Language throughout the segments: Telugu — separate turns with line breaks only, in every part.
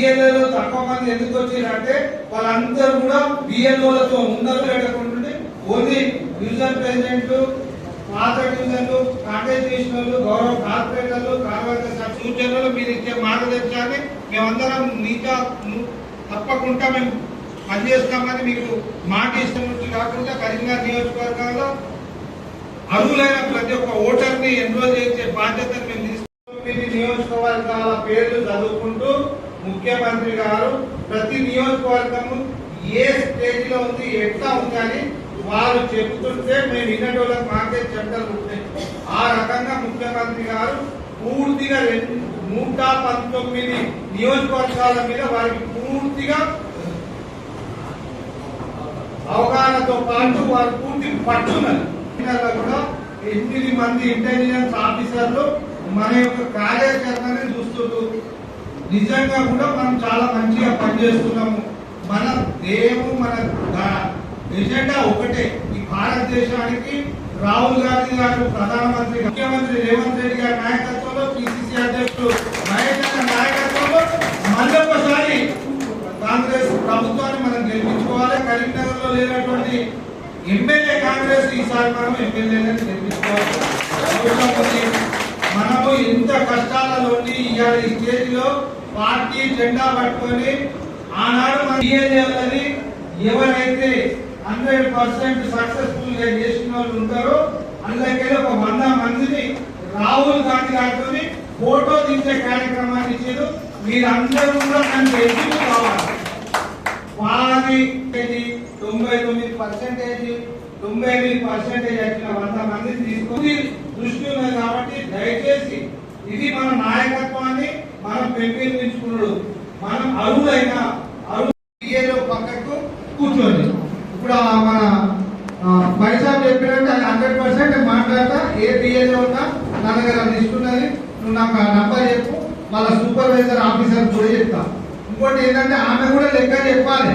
బిఎల్ఏలో తక్కువ మంది ఎందుకు వచ్చారంటే వాళ్ళందరూ కూడా బిఎల్ఓలతో ముందరు పెట్టకుండా ఓన్లీ డివిజన్ ప్రెసిడెంట్, పాత డివిజన్లు, కాంటాక్ట్ చేసిన వాళ్ళు, గౌరవ కార్పొరేటర్లు, కార్పొరేటర్ సూచనలు మీరు ఇచ్చే మార్గదర్శకాన్ని మేమందరం మీతో తప్పకుండా మేము పనిచేస్తామని మీకు మాట ఇస్తున్నట్టు కాకుండా కరీంనగర్ నియోజకవర్గంలో అర్హులైన ప్రతి ఒక్క ఓటర్ని ఎన్రోల్ చేసే బాధ్యతను మేము తీసుకుంటాం. నియోజకవర్గాల పేర్లు చదువుకుంటూ ముఖ్యమంత్రి గారు ప్రతి నియోజకవర్గము ఏ స్టేజ్ లో ఉంది, ఎట్లా ఉంది అని వారు చెబుతుంటే మేము వినటోళ్ళకి మాకే చెడ్డలు ఉంటాయి. ఆ రకంగా ముఖ్యమంత్రి గారు పూర్తిగా 119 నియోజకవర్గాల మీద వారికి పూర్తిగా అవగాహనతో పాటు వారు పూర్తి పట్టున్నారు. కూడా 8 మంది ఇంటెలిజెన్స్ ఆఫీసర్లు మన యొక్క కార్యాచరణని చూస్తుంటూ నిజంగా కూడా మనం చాలా మంచిగా పనిచేస్తున్నాము. మన ధ్యేయము, మన ఎజెండా ఒకటే. ఈ భారతదేశానికి రాహుల్ గాంధీ గారు ప్రధానమంత్రి, ముఖ్యమంత్రి రేవంత్ రెడ్డి గారి నాయకత్వంలో, పిసిసి అధ్యక్షుడు మహేష్ అన్న నాయకత్వంలో మళ్ళొకసారి కాంగ్రెస్ ప్రభుత్వాన్ని మనం గెలిపించుకోవాలి. కరీంనగర్ లో లేనటువంటి ఎమ్మెల్యే కాంగ్రెస్ ఈసారి మనం ఎమ్మెల్యేలను గెలిపించుకోవాలి. మనము ఇంత కష్టాలలో ఇవాళ ఈ స్టేజ్ లో పార్టీ జెండా పట్టుకొని ఆనాడు మన బిఎల్ఏలని ఎవరైతే 100% సక్సెస్ఫుల్ గా చేసిన వాళ్ళు ఉంటారో అందుకే ఒక 100 మందిని రాహుల్ గాంధీ గారితో ఫోటో తీసే కార్యక్రమాన్ని ఇచ్చారు. మీరందరూ కూడా నన్ను ఎదురు కావాలి. వారి 99% 98% వచ్చిన 100 మందిని తీసుకొని దృష్టి ఉన్నది కాబట్టి దయచేసి ఇది మన నాయకత్వాన్ని మనం పెంపొందించుకున్నాడు. మనం అరువులైన అరువు పక్కకు కూర్చోండి. ఇప్పుడు మన పైసా చెప్పినట్టు 100% మాట్లాడతా. ఏ బిఏలో ఉన్నా నా దగ్గర తీసుకున్నది, నువ్వు నాకు ఆ నంబర్ చెప్పు, వాళ్ళ సూపర్వైజర్ ఆఫీసర్ కూడా చెప్తా. ఇంకోటి ఏంటంటే ఆమె కూడా లెక్క చెప్పాలి,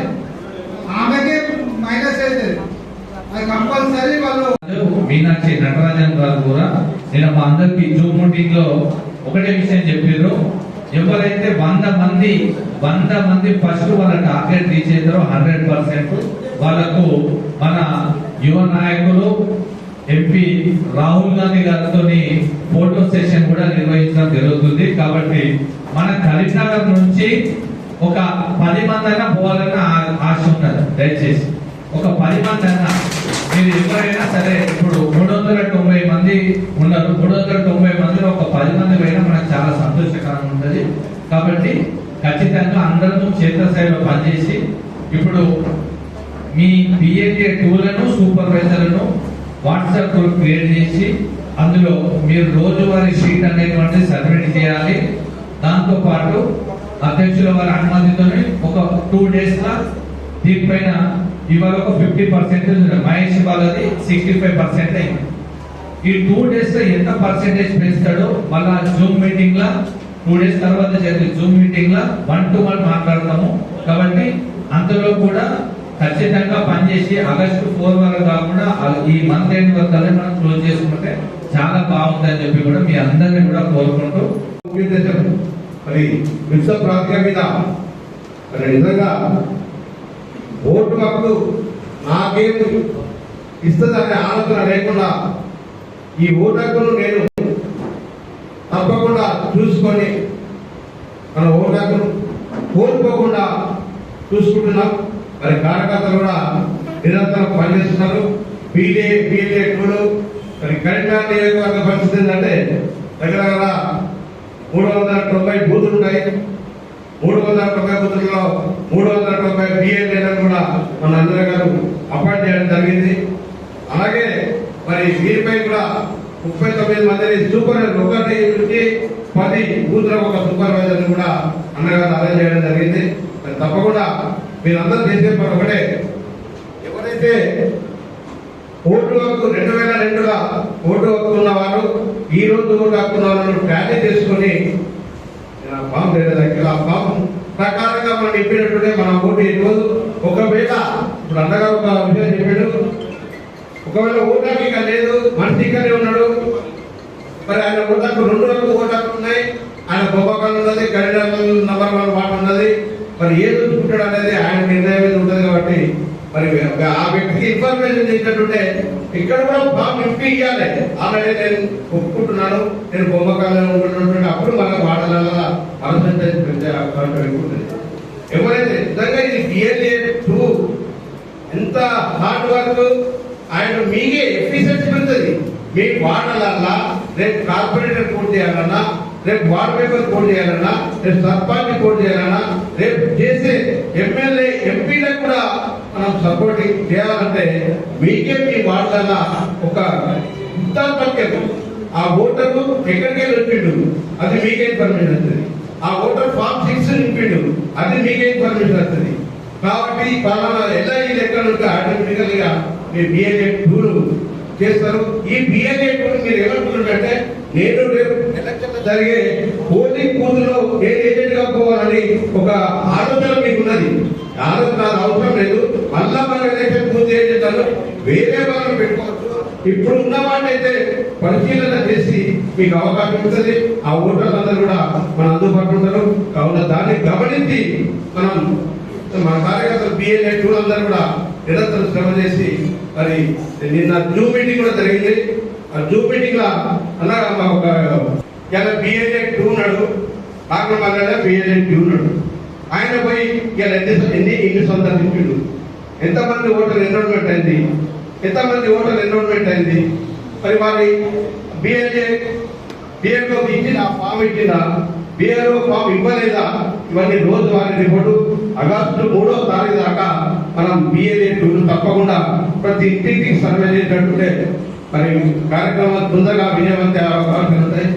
ఆమెకే మైనస్ అవుతుంది, అది కంపల్సరీ. వాళ్ళు
మీనాక్షి నటరాజన్ గారు కూడా నేను మా అందరికి జూమ్ మీటింగ్ లో ఒకటే విషయం చెప్పారు. ఎవరైతే 100 మంది ఫస్ట్ వాళ్ళ టార్గెట్ రీచ్ అవుతారో 100% వాళ్ళకు మన యువ నాయకులు ఎంపీ రాహుల్ గాంధీ గారితో ఫోటో సెషన్ కూడా నిర్వహించడం జరుగుతుంది. కాబట్టి మన కరీంనగర్ నుంచి ఒక 10 మంది అయినా పోవాలన్న ఆశ ఉన్నది. దయచేసి ఒక 10 మంది అయినా మీరు ఎవరైనా సరే, ఇప్పుడు 390 మంది ఉన్నారు, 390 మందిలో ఒక 10 మంది పోయినా మనకు చాలా సంతోషకరంగా ఉంటుంది. కాబట్టి ఖచ్చితంగా అందరూ క్షేత్రస్థాయిలో పనిచేసి ఇప్పుడు మీ బిఏటీ టూలను సూపర్వైజర్లను వాట్సాప్ గ్రూప్ క్రియేట్ చేసి అందులో మీరు రోజువారీ షీట్ అనేటువంటి సబ్మిట్ చేయాలి. దాంతో పాటు అధ్యక్షుల వారి అనుమతితో ఒక 2 days లా దీనిపైన ఇవాళ ఒక 50% మహేష్ వాళ్ళది 65% అయింది. ఈ 2 days లో ఎంత పర్సెంటేజ్ పెంచుతాడో మళ్ళా జూమ్ మీటింగ్ లా 2 days తర్వాత జరిగే జూమ్ మీటింగ్ లా 1-to-1 మాట్లాడతాము. కాబట్టి అందులో కూడా ఖచ్చితంగా పనిచేసి ఆగస్టు 4 వరకు కాకుండా ఈ మంత్ ఎండ్ వరకు మనం క్లోజ్ చేసుకుంటే చాలా బాగుందని చెప్పి కూడా మీ అందరినీ కూడా కోరుకుంటూ
మరి విశ్వ ప్రాంతం మీద నిజంగా ఓటు హక్కు నాకేం ఇస్తుందనే ఆలోచన లేకుండా ఈ ఓటు హక్కును నేను తప్పకుండా చూసుకొని మన ఓటు హక్కును కోల్పోకుండా చూసుకుంటున్నాం. మరి కార్యకర్తలు కూడా నిరంతరం పనిచేస్తున్నారు. బిఏ టూలు మరి కరీంనగర్ నియోజకవర్గ పరిస్థితి ఏంటంటే దగ్గర 390 బూతులు ఉన్నాయి. 390 బూతుల్లో 390 బిఎల్ఏలను కూడా మన అందరూ గారు అపాయింట్ చేయడం జరిగింది. అలాగే మరి వీరిపై కూడా 39 మందిని సూపర్వైజర్, 1 నుంచి 10 బూతులకు ఒక సూపర్వైజర్ కూడా అన్నగారు అరేంజ్ చేయడం జరిగింది. తప్పకుండా మీరందరూ చేసే పని ఒకటే, ఎవరైతే ఓటు హక్కు 2002గా ఓటు హక్కు ఉన్నవారు ఈ రోజు ఓటు హక్కు ఉన్న వాళ్ళను టాలీ చేసుకుని ఫామ్ ఆ ఫామ్ ప్రకారంగా మనం చెప్పినట్టునే మన ఓటు ఈరోజు ఒకవేళ ఇప్పుడు అన్నగా ఒక విషయం చెప్పాడు, ఒకవేళ ఓటు హక్కు ఇక లేదు, మనిషి ఇక్కడే ఉన్నాడు, మరి ఆయన ఓటు హక్కు 2 ఓటు హక్కు ఉన్నాయి, ఆయన గోపాకల్ ఉన్నది, కరీంనగర్ నంబర్ 1 వార్డు ఉన్నది, మరి ఏది ఉంచుకుంటాడు అనేది ఆయన నిర్ణయం మీద ఉంటుంది కాబట్టి మరి ఆ వ్యక్తికి ఇన్ఫర్మేషన్ చేసినట్టుంటే ఇక్కడ కూడా ఫామ్ నింపి ఇవ్వాలి. ఆల్రెడీ నేను ఒప్పుకుంటున్నాను, నేను బొమ్మకాలను ఉంటున్నటువంటి అప్పుడు మనకు వాటల పర్సెంటేజ్ పెంచే అవకాశం ఉంటుంది. ఎవరైతే నిజంగా ఇది బిఎల్ఏ 2 ఎంత హార్డ్ వర్క్ ఆయన మీకే ఎఫిషియన్సీ పెడుతుంది. మీ వాటలల్లా రేపు కార్పొరేటర్ కోడ్ చేయాలన్నా, రేపు వార్డ్ మెంబర్ కోడ్ చేయాలన్నా, రేపు సర్పంచ్ కోడ్ చేయాలన్నా, రేపు చేసే ఎమ్మెల్యే ఎంపీలకు కూడా మనం సపోర్టింగ్ చేయాలంటే మీకే మీ వార్డులల్లా ఒక ఇంత ఆ ఓటరు ఎక్కడికి వెళ్ళి వచ్చిండు అది మీకే ఇన్ఫర్మేషన్ వస్తుంది. ఆ ఓటర్ ఫామ్ 6 నింపిండు అది మీకే ఇన్ఫర్మేషన్ వస్తుంది. కాబట్టి పలానా ఎల్ఐ ఎక్కడ ఉంటే ఆటోమేటికల్ గా మీ బిఎల్ఏ 2 చేస్తారు. ఈ బిఎల్ఏ 2 మీరు ఏమనుకుంటుంటే నేను రేపు ఎలక్షన్ జరిగే పోలింగ్ బూత్ లో ఏ ఏజెంట్ గా పోవాలని ఒక ఆలోచన మీకు ఉన్నది. ఆలోచన అవసరం లేదు. మళ్ళా మన ఎలక్షన్ బూత్ ఏజెంట్ వేరే వాళ్ళని పెట్టుకోవచ్చు. ఇప్పుడు ఉన్న వాటైతే పరిశీలన చేసి మీకు అవకాశం ఉంటుంది. ఆ ఓటర్లందరూ కూడా మన అందుబాటులో ఉంటారు. కావున దాన్ని గమనించి మనం మన కార్యకర్తలు బిఎల్ఏ 2 అందరూ కూడా నిరంతరం శ్రమ చేసి మరి నిన్న జూమ్ మీటింగ్ కూడా జరిగింది. ఆ జూమ్ మీటింగ్ లో అన్నా ఒక బిఎల్ఏ 2 ఉన్నాడు, డాక్టర్ మల్లె బిఎల్ఏ 2 ఉన్నాడు. ఆయన పోయి ఇలా ఎన్ని సందర్శించిండు, ఎంతమంది ఓటర్ ఎన్రోల్మెంట్ అయింది, ఎంతమంది ఓటర్ ఎన్రోల్మెంట్ అయింది, మరి వారి బిఎల్ఓ ఇచ్చిన ఫామ్ ఇచ్చిందా, బిఎల్ఓ ఫామ్ ఇవ్వలేదా, ఇవన్నీ రోజువారీ రిపోర్టు ఆగస్టు 3వ తారీఖు దాకా మనం బిఎల్ఏ 2 తప్పకుండా ప్రతి ఇంటికి సర్వే చేసినట్టుంటే మరి కార్యక్రమాలు తొందరగా విజయవంతం అవకాశం ఉంటాయి.